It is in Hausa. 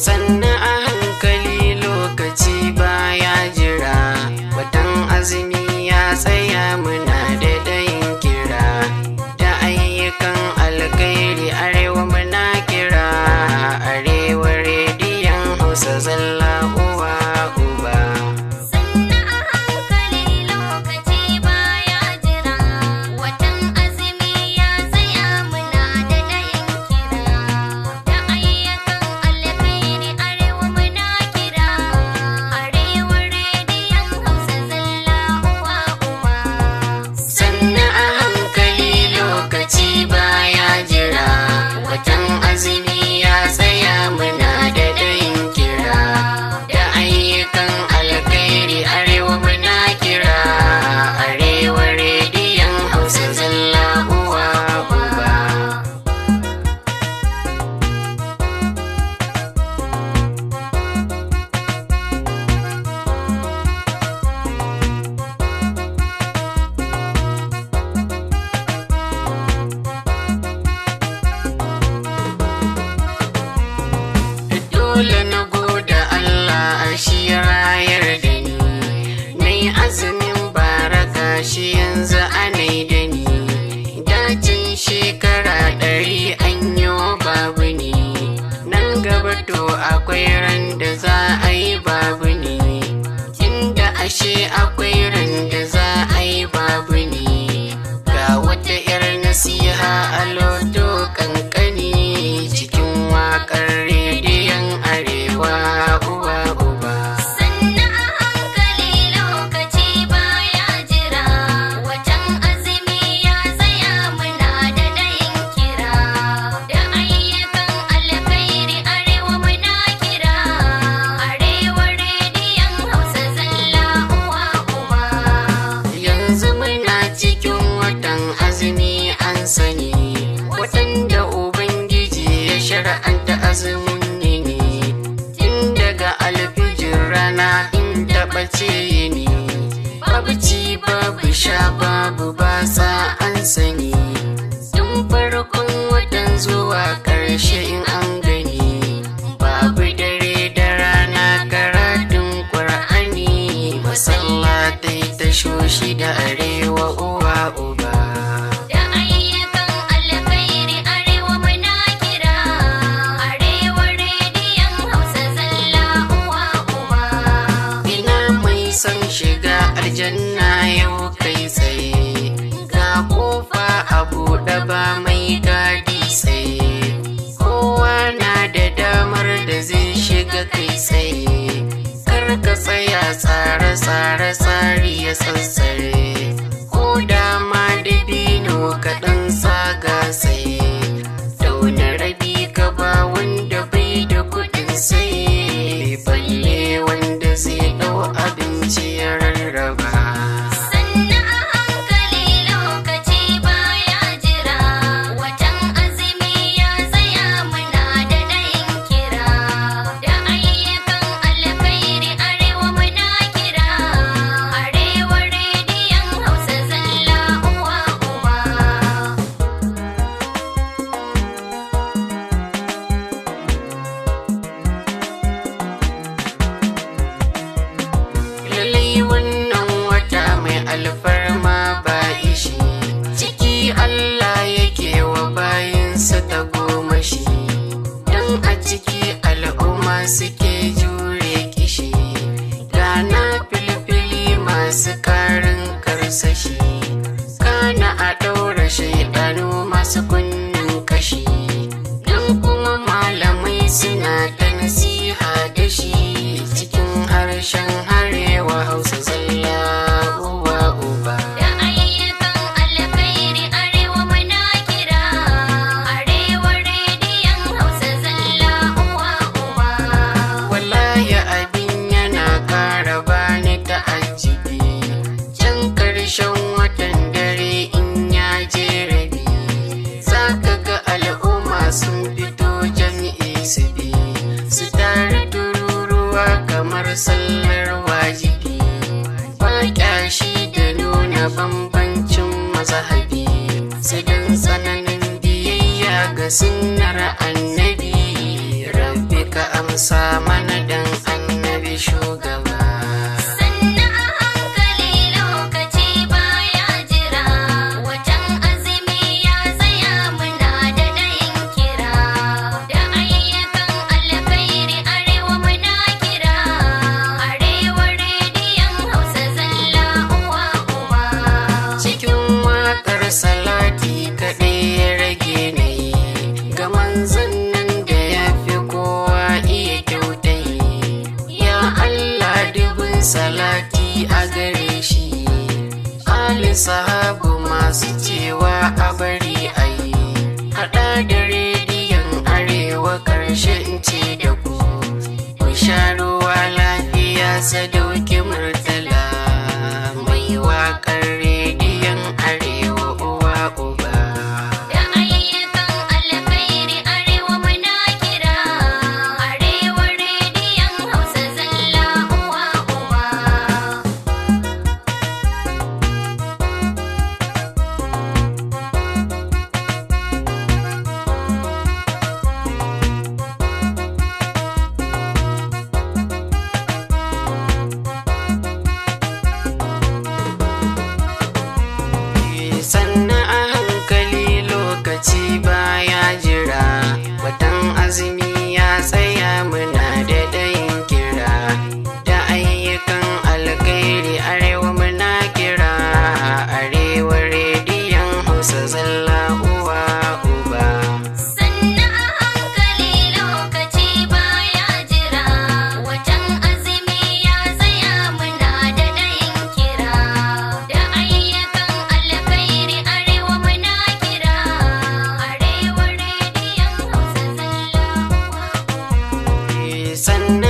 sannan a hankali lokaci baya jira, watan azumi ya tsaya muna da dayin kira, da ayyukan alkhairi arewa muna kira, arewa rediyon Hausa zalla uwa uba. Sannan a hankali lokaci baya jira, watan azumi ya tsaya muna da dayin kira, da ayyukan alkhairi arewa muna kira, arewa rediyon Hausa zalla uwa uba. Sannan a hankali lokaci baya jira, watan azumi ya tsaya muna da dayin kira, da ayyukan alkhairi arewa muna kira, arewa rediyon Hausa zalla uwa uba. Dole na gode Allah shi ya rayar da ni, nai azumin baraka shi yanzu anai da ni, dajin shekara 100 an yi babu ni, nan gaba to akwai ran da za a yi babu ni, inda ashe akwai ran da za a yi babu ni, ga wata 'yar nasiha a loto kankani cikin waƙar rediyon arewa uwa uba. Sannan a hankali lokaci baya jira, watan azumi ya tsaya muna da dayin kira, da ayyukan alkhairi arewa muna kira, arewa rediyon Hausa zalla uwa uba. Yanzu muna cikin watan azumi an sani, watan da Ubangiji ya shar'anta azumin ne, tun daga alfijin rana in taɓa ce ni, babu ci babu sha babu basa an sani, tun farkon watan zuwa ƙarshe in an gani, babu dare da rana karatun ƙur'ani, masallatai tashoshi da arewa uwa uba. Da ayyukan alkhairi arewa muna kira, arewa rediyon Hausa zalla uwa uba. Ina mai son shiga aljanna yau kai tsaye, ga kofa a buɗe ba mai gadi tsaye, kowa na da damar da zai shiga kai tsaye, kar ka tsaya tsare-tsare tsari ya tsatsare, ko dama dabino kaɗan saga tsaye, dauna rabi ka ba wanda bai da kuɗin saye, balle wanda zai ɗau abinci ya rarraba. Sannan a hankali lokaci baya jira, watan azumi ya tsaya muna da dayin kira, da ayyukan alkhairi arewa muna kira, arewa rediyon Hausa zalla uwa uba. Lallai wannan wata mai alfarma ba ishi, ciki Allah yake wa bayinsa ta goma shi, don a ciki al'umma suke jure kishi, gana filfili masu karin karsashi, kana a ɗaura shaidanu masu kunnen kashi, don kuma malamai suna ta nasiha da shi cikin harshen harewa Hausa zalla uwa uba. Da ayyukan alkhairi arewa muna kira, arewa rediyon Hausa zalla uwa uba. Wallahi abin yana ƙara bani ta'ajjibi, can ƙarshen watan dare in ya je rabi, za ka ga al'umma sun fito jami'i su bi, su tare tururuwa kamar sallar wajibi, ba ƙyashi da nuna bambancin mazhabi, sai dan tsananin biyayya ga sunnar annabi, rabbi ka amsa mana dan annabi shugaba. Sannan a hankali lokaci baya jira, watan azumi ya tsaya muna da ɗayin kira, da ayyukan alkhairi arewa muna kira, arewa rediyon Hausa zalla uwa uba. Cikin waƙar salati kaɗai ya rage na yi ga manzon nan da ya fi kowa iya kyautai. Ya Allah dubin salati a gare shi, ali sahabu masu cewa a bari a yi. Haɗa da rediyon arewa ƙarshe in ce da ku, ku sha ruwa lafiya sadauki murtala, mai waƙar rediyon arewa uwa uba. Da ayyukan alkhairi arewa muna kira, arewa rediyon Hausa zalla uwa uba. Sannan a hankali lokaci baya jira, watan azumi ya tsaya muna da ɗayin kira, da ayyukan alkhairi arewa muna kira, arewa rediyon Hausa zalla uwa uba. Sannan a hankali lokaci baya jira, watan azumi ya tsaya muna da ɗayin kira, da ayyukan alkhairi arewa muna kira, arewa rediyon Hausa zalla uwa uba. Sannan